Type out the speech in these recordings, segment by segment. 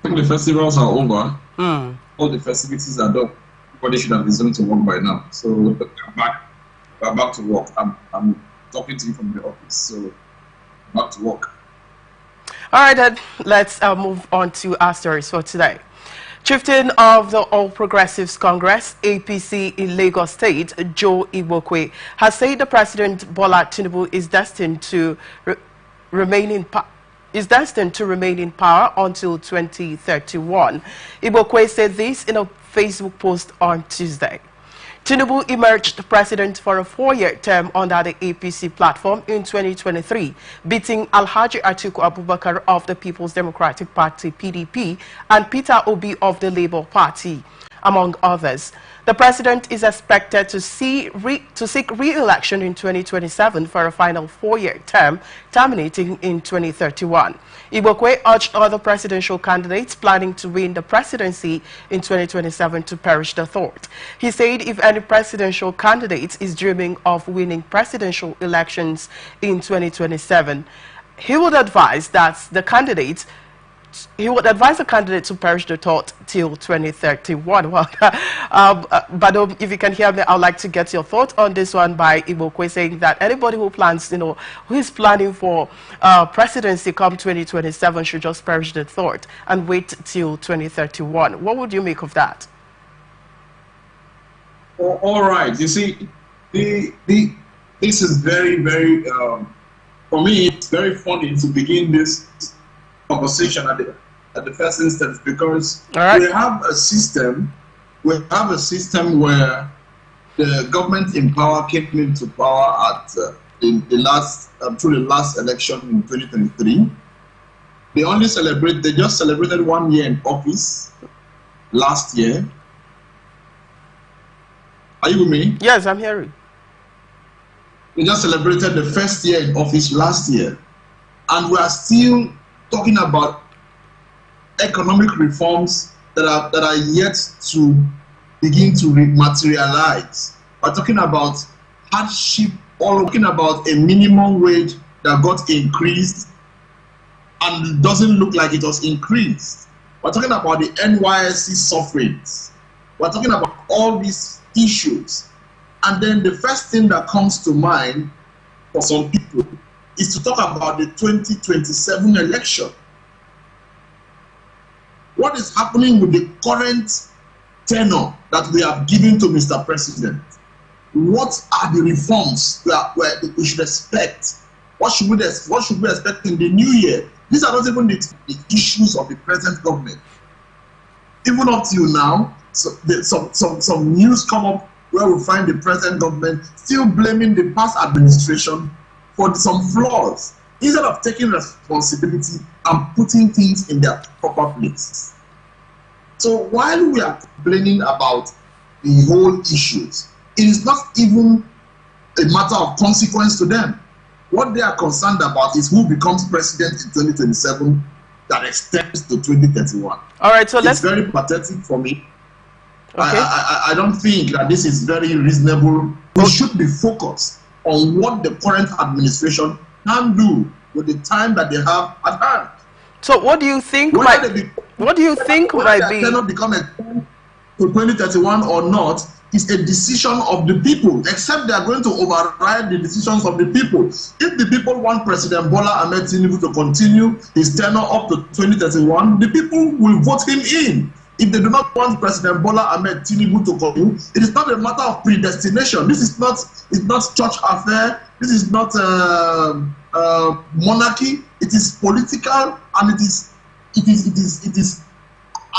think the festivals are over. Mm. All the festivities are done. Everybody should have resumed to work by now. So we're back to work. I'm talking to you from the office, so back to work. All right, then let's move on to our stories for today. Chieftain of the All Progressives Congress, APC in Lagos State, Joe Igbokwe, has said the President Bola Tinubu is destined to remain in power until 2031. Igbokwe said this in a Facebook post on Tuesday. Tinubu emerged president for a 4-year term under the APC platform in 2023, beating Alhaji Atiku Abubakar of the People's Democratic Party (PDP) and Peter Obi of the Labour Party, among others. The president is expected to seek re-election in 2027 for a final 4-year term, terminating in 2031. Igbokwe urged other presidential candidates planning to win the presidency in 2027 to perish the thought. He said if any presidential candidate is dreaming of winning presidential elections in 2027, he would advise the candidate to perish the thought till 2031. Well, but if you can hear me, I would like to get your thought on this one by Igbokwe, saying that anybody who plans, who is planning for presidency come 2027 should just perish the thought and wait till 2031. What would you make of that? All right. You see, this is very, very, for me, it's very funny to begin this conversation at the first instance, because we have a system where the government in power came into power at in the last through the last election in 2023. They just celebrated 1 year in office last year. Are you with me? Yes, I'm hearing. They just celebrated the first year in office last year, and we are still talking about economic reforms that are yet to begin to materialize. We're talking about hardship, or talking about a minimum wage that got increased and doesn't look like it was increased. We're talking about the NYSC sufferings. We're talking about all these issues. And then the first thing that comes to mind for some people is to talk about the 2027 election. What is happening with the current tenure that we have given to Mr. President? What are the reforms that we should expect? What should we expect in the new year? These are not even the issues of the present government. Even up to now, some news come up where we find the present government still blaming the past administration for some flaws, instead of taking responsibility and putting things in their proper place. So while we are complaining about the whole issues, it is not even a matter of consequence to them. What they are concerned about is who becomes president in 2027 that extends to 2031. All right, so it's very pathetic for me. Okay. I don't think that this is very reasonable. We should be focused on what the current administration can do with the time that they have at hand. So what do you think might be cannot become a to 2031 or not is a decision of the people, except they are going to override the decisions of the people. If the people want President Bola Ahmed Tinubu to continue his tenure up to 2031, the people will vote him in. If they do not want President Bola Ahmed Tinubu to continue, it is not a matter of predestination. This is not church affair. This is not monarchy. It is political, and it is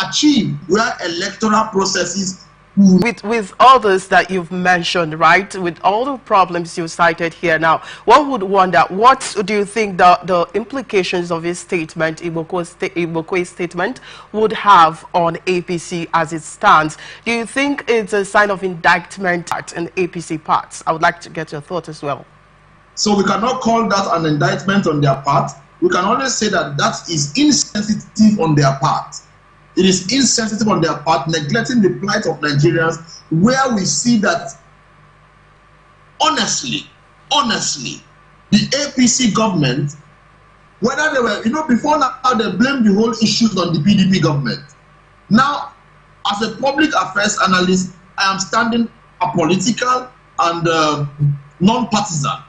achieved where electoral processes. With all this that you've mentioned, right, with all the problems you cited here now, one would wonder, what do you think the implications of his statement, Igbokwe's statement, would have on APC as it stands? Do you think it's a sign of indictment in APC parts? I would like to get your thought as well. So we cannot call that an indictment on their part. We can only say that that is insensitive on their part. It is insensitive on their part, neglecting the plight of Nigerians, where we see that, honestly, the APC government Whether they were, before now they blamed the whole issues on the PDP government. Now, as a public affairs analyst, I am standing apolitical and non-partisan.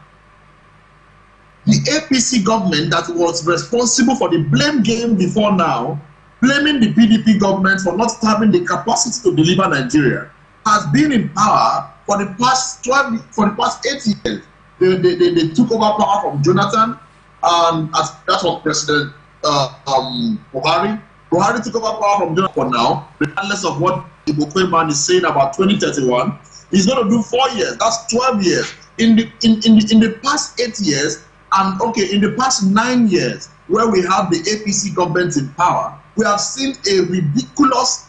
The APC government that was responsible for the blame game before now, blaming the PDP government for not having the capacity to deliver Nigeria, has been in power for the past 8 years. They took over power from Jonathan, and that was President Buhari. Buhari took over power from Jonathan for now, regardless of what the Ibokwe man is saying about 2031. He's going to do 4 years. That's 12 years. In the past 8 years, and in the past 9 years, where we have the APC government in power, we have seen a ridiculous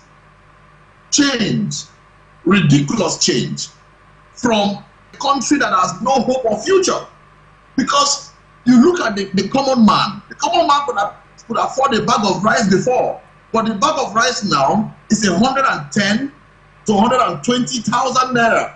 change from a country that has no hope of future. Because you look at the common man. The common man could afford a bag of rice before, but the bag of rice now is 110 to 120,000 naira.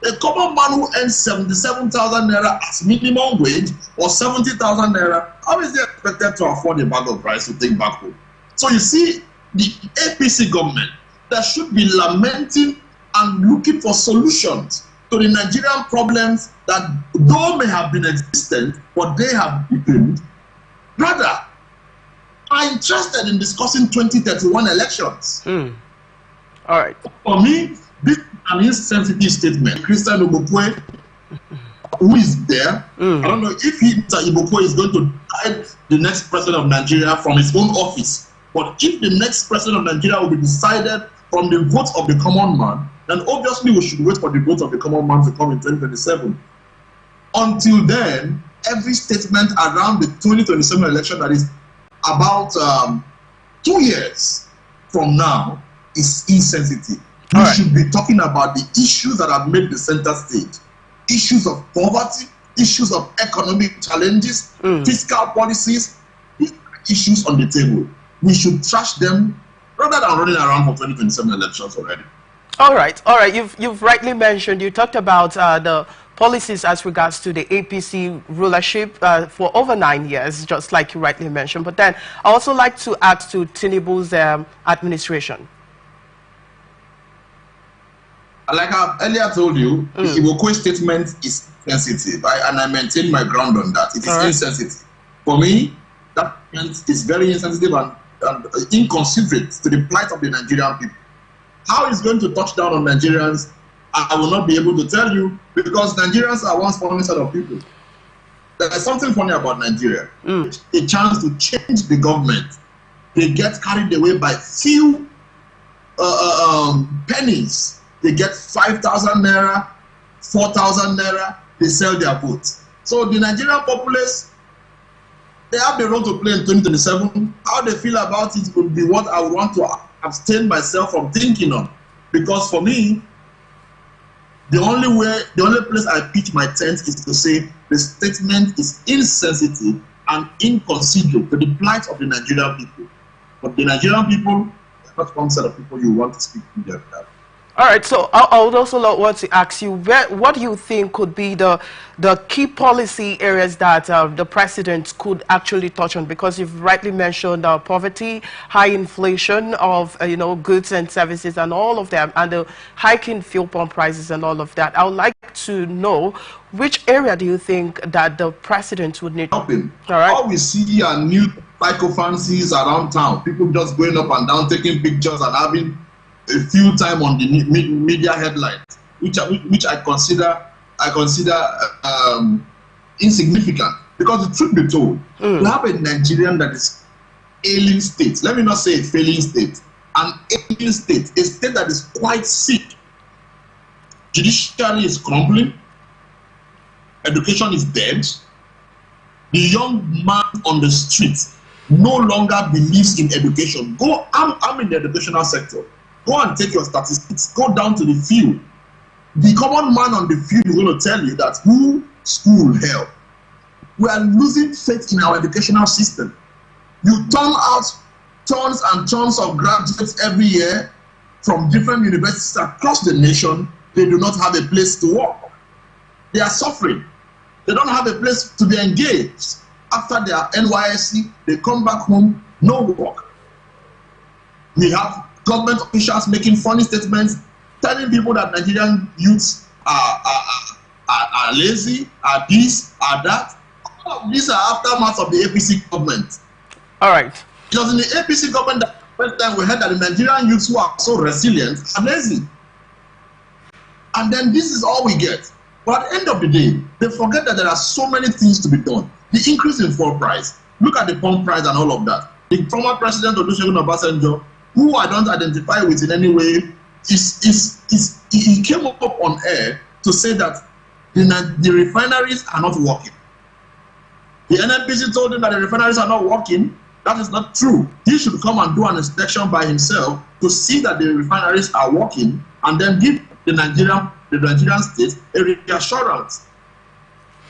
A common man who earns 77,000 naira as minimum wage or 70,000 naira, how is he expected to afford a bag of rice to take back home? So you see, the APC government that should be lamenting and looking for solutions to the Nigerian problems that though may have been existent, but they have deepened, rather are interested in discussing 2031 elections. All right. For me, this is an insensitive statement. Christian Ibokwe, who is there, I don't know if Mr. Ibokwe is going to guide the next president of Nigeria from his own office, but if the next president of Nigeria will be decided from the vote of the common man, then obviously we should wait for the vote of the common man to come in 2027. Until then, every statement around the 2027 election that is about 2 years from now is insensitive. We should be talking about the issues that have made the center stage. Issues of poverty, issues of economic challenges, fiscal policies, issues on the table. We should trash them rather than running around for 2027 elections already. All right. You've rightly mentioned, you talked about the policies as regards to the APC rulership for over 9 years, just like you rightly mentioned. But then I also like to add to Tinubu's administration. Like I earlier told you, the Ibokwe statement is sensitive, and I maintain my ground on that. It is insensitive. For me, that statement is very insensitive and inconsiderate to the plight of the Nigerian people. How it's going to touch down on Nigerians, I will not be able to tell you, because Nigerians are one funny set of people. There is something funny about Nigeria. A chance to change the government. They get carried away by few pennies. They get 5,000 naira, 4,000 naira, they sell their votes. So the Nigerian populace, they have the role to play in 2027. How they feel about it would be what I would want to abstain myself from thinking on. Because for me, the only place I pitch my tent is to say the statement is insensitive and inconsiderate to the plight of the Nigerian people. But the Nigerian people, they're not one set of people you want to speak to them about. All right, so I would also want to ask you, what do you think could be the key policy areas that the president could actually touch on? Because you've rightly mentioned poverty, high inflation of goods and services and all of them, and the hiking fuel pump prices and all of that. I would like to know, which area do you think that the president would need? Helping. All right. All we see are new psychophancies around town. People just going up and down, taking pictures and having a few time on the media headlines, which I consider insignificant. Because the truth be told, we have a Nigerian that is ailing state. Let me not say a failing state. An ailing state, a state that is quite sick. Judiciary is crumbling. Education is dead. The young man on the street no longer believes in education. I'm in the educational sector. Go and take your statistics. Go down to the field. The common man on the field is going to tell you that who school help. We are losing faith in our educational system. You turn out tons and tons of graduates every year from different universities across the nation. They do not have a place to work. They are suffering. They don't have a place to be engaged. after their NYSC, they come back home, no work. We have government officials making funny statements, telling people that Nigerian youths are lazy, are this, are that. All of these are aftermaths of the APC government. All right. It was in the APC government that the first time we heard that the Nigerian youths who are so resilient are lazy. And then this is all we get. But at the end of the day, they forget that there are so many things to be done. The increase in fuel price, look at the pump price and all of that. The former president Olusegun Obasanjo, who I don't identify with in any way, he came up on air to say that the refineries are not working. The NNPC told him that the refineries are not working. That is not true. He should come and do an inspection by himself to see that the refineries are working and then give the Nigerian state a reassurance.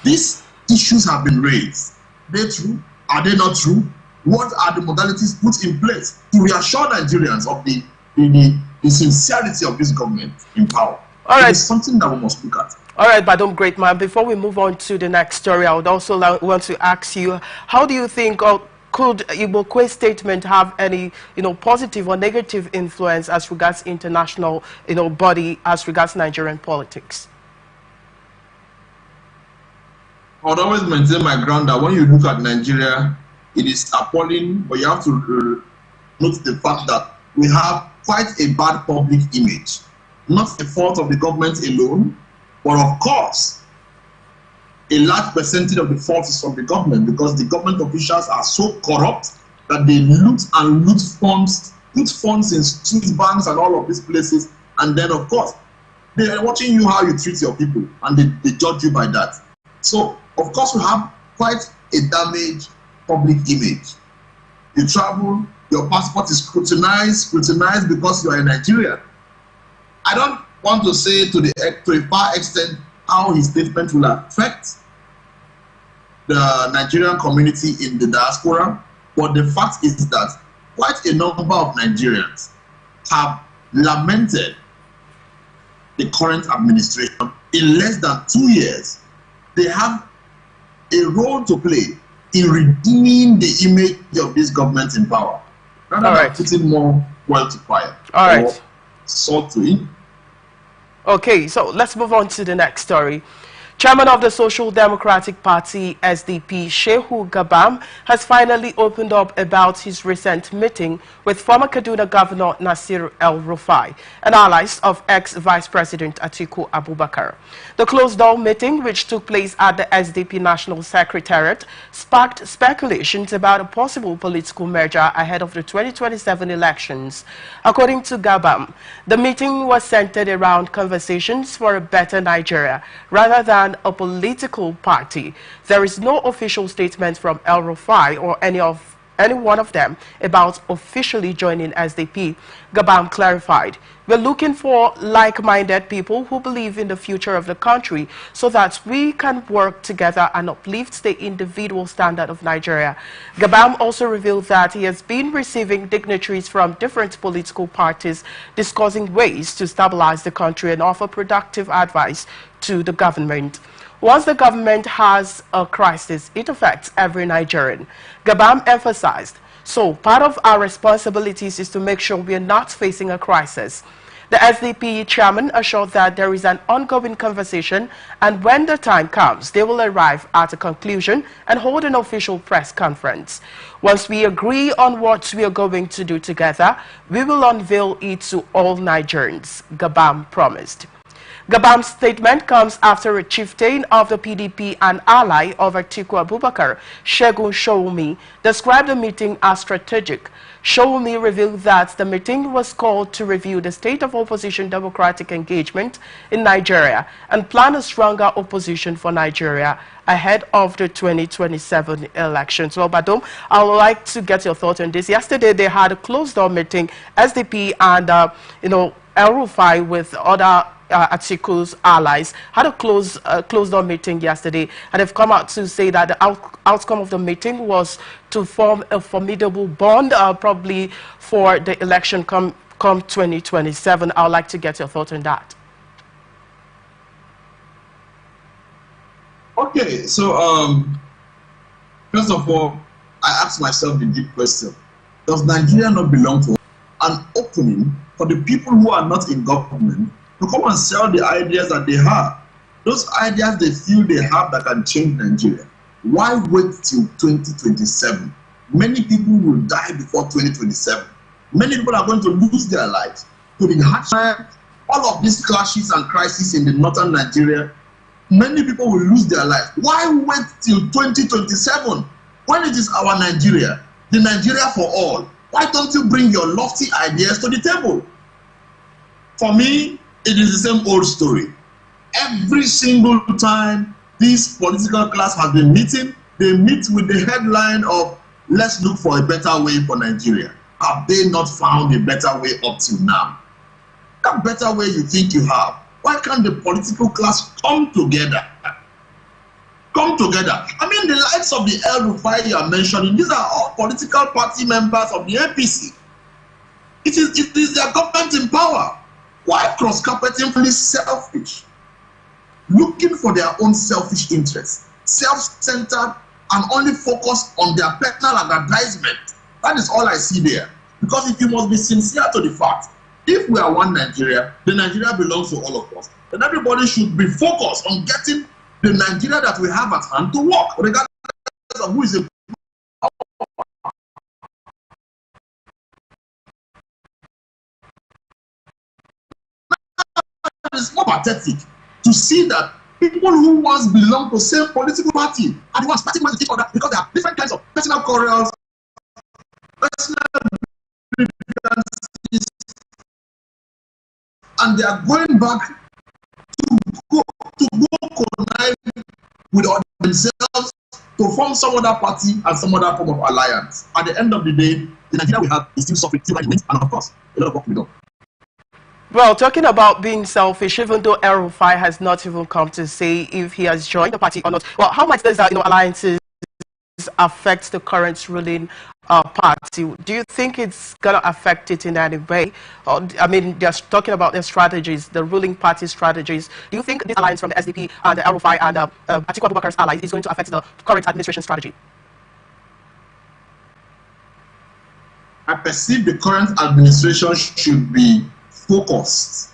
These issues have been raised. Are they true? Are they not true? What are the modalities put in place to reassure Nigerians of the sincerity of this government in power? All right. It is something that we must look at. All right, Badom, great man. Before we move on to the next story, I would also want to ask you, how do you think, or could Igbo's statement have any, positive or negative influence as regards international, body, as regards Nigerian politics? I would always maintain my ground that when you look at Nigeria, it is appalling, but you have to note the fact that we have quite a bad public image. Not the fault of the government alone, but of course, a large percentage of the fault is from the government, because the government officials are so corrupt that they loot and loot funds, put funds in Swiss banks and all of these places, and then of course, they are watching you how you treat your people, and they judge you by that. So, of course, we have quite a damaged public image. You travel, your passport is scrutinized because you are a Nigerian. I don't want to say to a far extent how his statement will affect the Nigerian community in the diaspora, but the fact is that quite a number of Nigerians have lamented the current administration. In less than 2 years, they have a role to play in redeeming the image of this government in power, rather than putting more oil to fire. All right. Salt to it. Okay, so let's move on to the next story. Chairman of the Social Democratic Party, SDP, Shehu Gabam, has finally opened up about his recent meeting with former Kaduna Governor Nasir El-Rufai and allies of ex-Vice President Atiku Abubakar. The closed-door meeting, which took place at the SDP National Secretariat, sparked speculations about a possible political merger ahead of the 2027 elections. According to Gabam, the meeting was centered around conversations for a better Nigeria, rather than a political party. There is no official statement from El-Rufai or any one of them about officially joining SDP. Gabam clarified, "We're looking for like-minded people who believe in the future of the country so that we can work together and uplift the individual standard of Nigeria." Gabam also revealed that he has been receiving dignitaries from different political parties discussing ways to stabilize the country and offer productive advice to the government. Once the government has a crisis, it affects every Nigerian. Gabam emphasized, so part of our responsibilities is to make sure we are not facing a crisis. The SDP chairman assured that there is an ongoing conversation, and when the time comes, they will arrive at a conclusion and hold an official press conference. Once we agree on what we are going to do together, we will unveil it to all Nigerians, Gabam promised. Gabam's statement comes after a chieftain of the PDP and ally of Atiku Abubakar, Segun Showunmi, described the meeting as strategic. Showunmi revealed that the meeting was called to review the state of opposition democratic engagement in Nigeria and plan a stronger opposition for Nigeria ahead of the 2027 elections. Well, Badom, I would like to get your thoughts on this. Yesterday, they had a closed-door meeting, SDP and, El-Rufai with other Atiku's allies had a closed-door meeting yesterday, and they've come out to say that the outcome of the meeting was to form a formidable bond, probably for the election come 2027. I would like to get your thoughts on that. Okay, so First of all, I ask myself the deep question: does Nigeria not belong to us? An opening for the people who are not in government to come and sell the ideas that they have. Those ideas they feel they have that can change Nigeria. Why wait till 2027? Many people will die before 2027. Many people are going to lose their lives to the hardship. All of these clashes and crises in the northern Nigeria, many people will lose their lives. Why wait till 2027 when it is our Nigeria, the Nigeria for all? Why don't you bring your lofty ideas to the table? For me, it is the same old story. Every single time this political class has been meeting, they meet with the headline of "Let's look for a better way for Nigeria." Have they not found a better way up till now? That better way you think you have, why can't the political class come together? Come together. I mean, the likes of the El-Rufai you are mentioning, these are all political party members of the APC. It is their government in power. Why cross-carpeting is selfish? Looking for their own selfish interests, self-centered, and only focused on their personal advertisement. That is all I see there. Because if you must be sincere to the fact, if we are one Nigeria, the Nigeria belongs to all of us. Then everybody should be focused on getting the Nigeria that we have at hand to work, regardless of who is in power. It's more pathetic to see that people who once belonged to the same political party are the ones fighting with each other because they have different kinds of personal quarrels, personal grievances, and they are going back to go connive with themselves to form some other party and some other form of alliance. At the end of the day, the Nigeria we have is still suffering, and of course, a lot of work to be done. Well, talking about being selfish, even though El-Rufai has not even come to say if he has joined the party or not, well, how much does alliances affect the current ruling party? Do you think it's going to affect it in any way? I mean, they're talking about their strategies, the ruling party strategies. Do you think this alliance from the SDP and the El-Rufai and Atiku Abubakar's allies is going to affect the current administration strategy? I perceive the current administration should be focused.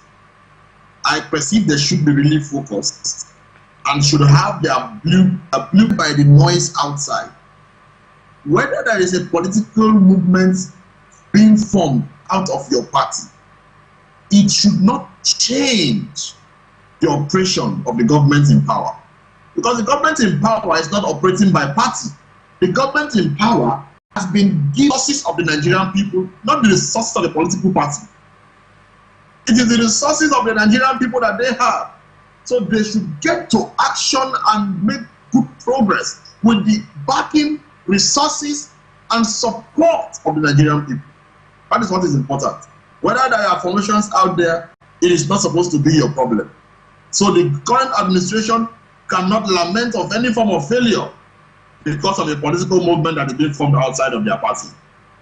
I perceive they should be really focused and should have their blue by the noise outside. Whether there is a political movement being formed out of your party, it should not change the operation of the government in power. Because the government in power is not operating by party. The government in power has been given resources of the Nigerian people, not the resources of the political party. It is the resources of the Nigerian people that they have. So they should get to action and make good progress with the backing, resources, and support of the Nigerian people. That is what is important. Whether there are formations out there, it is not supposed to be your problem. So the current administration cannot lament of any form of failure because of a political movement that is being formed outside of their party.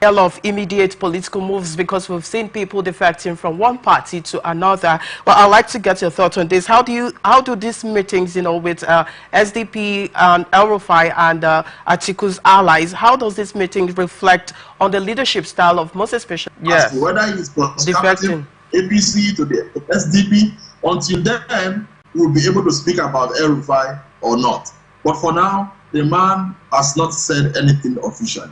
Of immediate political moves, because we've seen people defecting from one party to another. Well, I'd like to get your thoughts on this. How do these meetings, with SDP and El-Rufai and Atiku's allies, how does this meeting reflect on the leadership style of most especially? Yes. Whether it's defecting APC to the SDP, until then we'll be able to speak about El-Rufai or not. But for now, the man has not said anything official.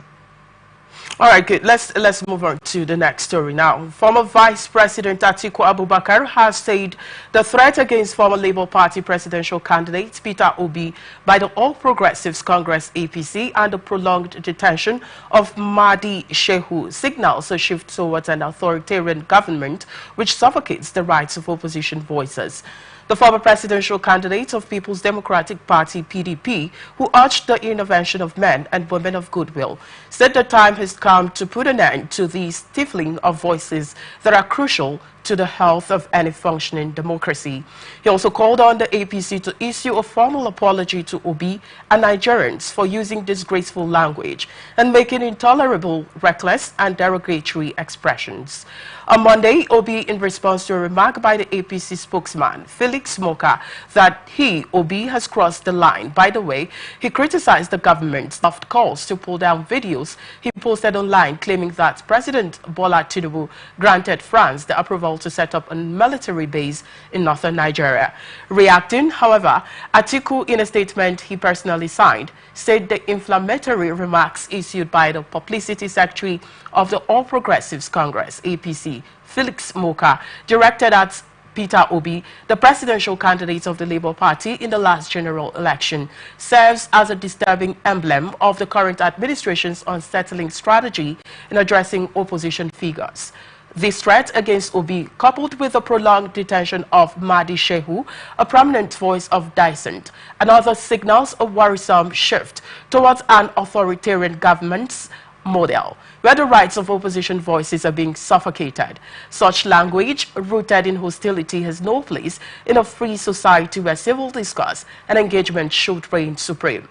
All right, good. Let's move on to the next story now. Former Vice President Atiku Abubakar has said the threat against former Labour Party presidential candidate Peter Obi by the All Progressives Congress APC and the prolonged detention of Mahdi Shehu signals a shift towards an authoritarian government which suffocates the rights of opposition voices. The former presidential candidate of People's Democratic Party, PDP, who urged the intervention of men and women of goodwill, said the time has come to put an end to the stifling of voices that are crucial to the health of any functioning democracy. He also called on the APC to issue a formal apology to Obi and Nigerians for using disgraceful language and making intolerable, reckless and derogatory expressions. On Monday, Obi, in response to a remark by the APC spokesman, Felix Moka, that he, Obi, has crossed the line. By the way, he criticized the government's soft calls to pull down videos he posted online, claiming that President Bola Tinubu granted France the approval to set up a military base in northern Nigeria. Reacting, however, Atiku, in a statement he personally signed, said the inflammatory remarks issued by the publicity secretary of the All Progressives Congress, APC, Felix Moka, directed at Peter Obi, the presidential candidate of the Labour Party in the last general election, serves as a disturbing emblem of the current administration's unsettling strategy in addressing opposition figures. This threat against Obi, coupled with the prolonged detention of Mahdi Shehu, a prominent voice of dissent, and other signals a worrisome shift towards an authoritarian government's model, where the rights of opposition voices are being suffocated. Such language, rooted in hostility, has no place in a free society where civil discourse and engagement should reign supreme.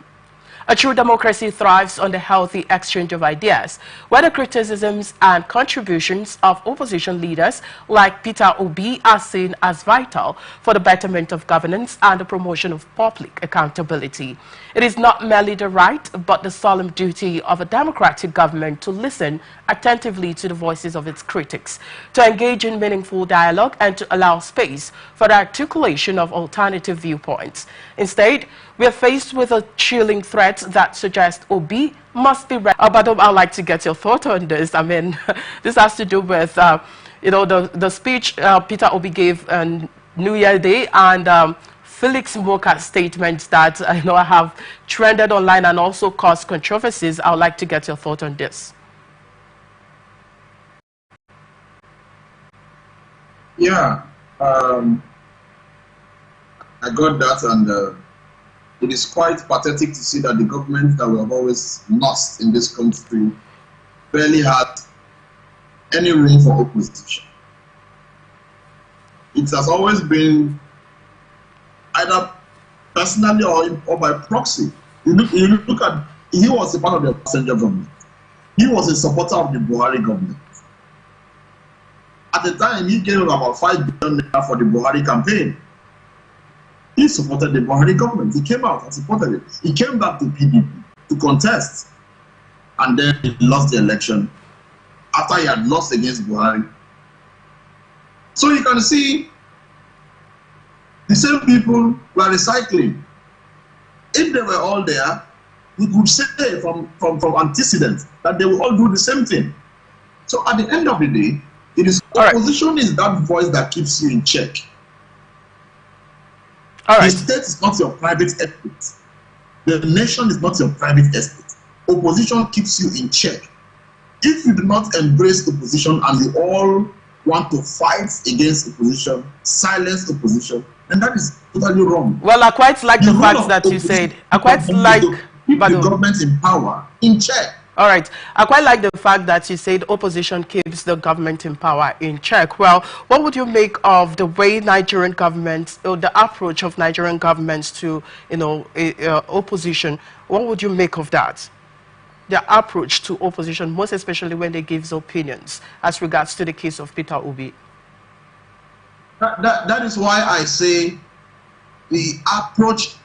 A true democracy thrives on the healthy exchange of ideas, where the criticisms and contributions of opposition leaders like Peter Obi are seen as vital for the betterment of governance and the promotion of public accountability. It is not merely the right, but the solemn duty of a democratic government to listen attentively to the voices of its critics, to engage in meaningful dialogue, and to allow space for the articulation of alternative viewpoints. Instead, we are faced with a chilling threat that suggests Obi must be ready. But I'd like to get your thought on this. I mean, this has to do with, the speech Peter Obi gave on New Year Day and Felix Moka's statement that, have trended online and also caused controversies. I would like to get your thought on this. Yeah, I got that, and it is quite pathetic to see that the government that we have always lost in this country barely had any room for opposition. It has always been either personally or by proxy. You look at, he was a part of the passenger government. He was a supporter of the Buhari government. At the time, he gave about 5 billion for the Buhari campaign. He supported the Buhari government. He came out and supported it. He came back to PDP to contest, and then he lost the election after he had lost against Buhari. So you can see the same people were recycling. If they were all there, we could say from antecedent that they will all do the same thing. So at the end of the day, it is opposition is that voice that keeps you in check. The state is not your private estate. The nation is not your private estate. Opposition keeps you in check. If you do not embrace opposition and you all want to fight against opposition, silence opposition, then that is totally wrong. Well, I quite like the fact that you said, I quite like keep the government in power, in check. All right. I quite like the fact that you said opposition keeps the government in power in check. Well, what would you make of the way Nigerian governments, or the approach of Nigerian governments to, opposition? What would you make of that? Their approach to opposition, most especially when they give opinions as regards to the case of Peter Obi. That is why I say the approach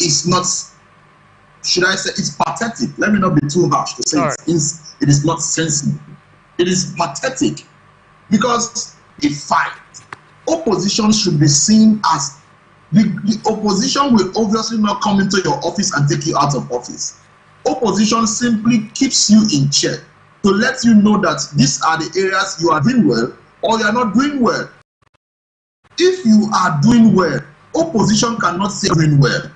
is not, should I say, it's pathetic. Let me not be too harsh to say it is not sensible. It is pathetic because a fight. Opposition should be seen as, the opposition will obviously not come into your office and take you out of office. Opposition simply keeps you in check to let you know that these are the areas you are doing well or you are not doing well. If you are doing well, opposition cannot say doing well.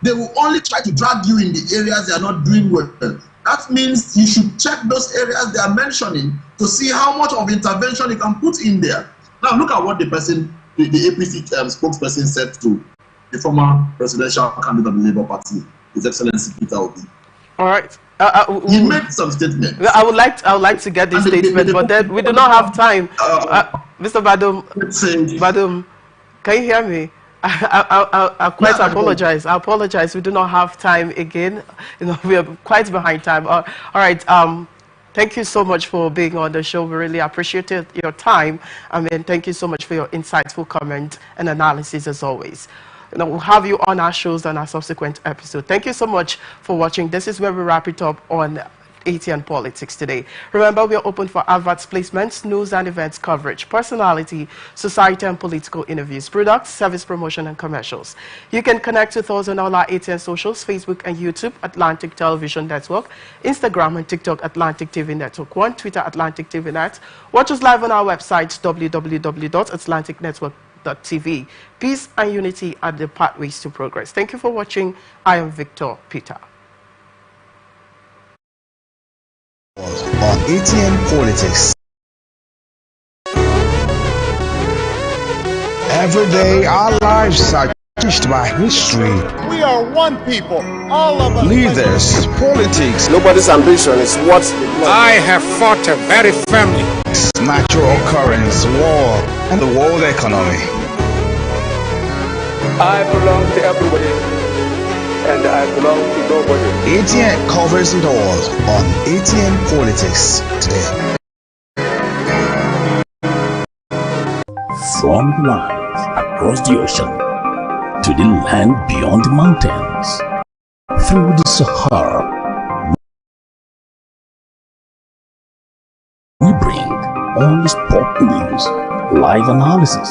They will only try to drag you in the areas they are not doing well. That means you should check those areas they are mentioning to see how much of intervention you can put in there. Now look at what the APC spokesperson said to the former presidential candidate of the Labour Party, His Excellency Peter Obi. All right. He made some statements. I would like to get this statement, but then we do not have time. Mr. Badum, can you hear me? I quite apologize. I apologize. We do not have time again. You know, we are quite behind time. All right. Thank you so much for being on the show. We really appreciated your time. I mean, thank you so much for your insightful comment and analysis as always. You know, we'll have you on our shows and our subsequent episode. Thank you so much for watching. This is where we wrap it up on Atn Politics today. Remember, we are open for adverts, placements, news and events coverage, personality, society and political interviews, products, service promotion and commercials. You can connect with us on all our Atn socials, Facebook and YouTube, Atlantic Television Network, Instagram and TikTok, Atlantic TV Network 1, Twitter, Atlantic TV Net. Watch us live on our website, www.atlanticnetwork.tv. Peace and unity are the pathways to progress. Thank you for watching. I am Victor Peter. On Atn Politics. Every day our lives are touched by history. We are one people, all of us. Leaders, politics. Nobody's ambition is what I have fought very firmly. Natural occurrence, war, and the world economy. I belong to everybody, and I belong to nobody. Atn covers it all on Atn Politics today. From the lines across the ocean to the land beyond the mountains, through the Sahara, we bring all the sport news, live analysis,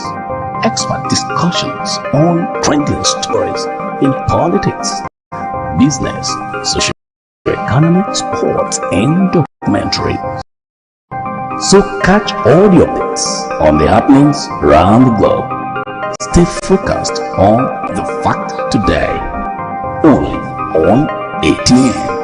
expert discussions on trending stories in politics, business, social, economic, sports, and documentary. So catch all the updates on the happenings around the globe. Stay focused on the fact today, only on ATN.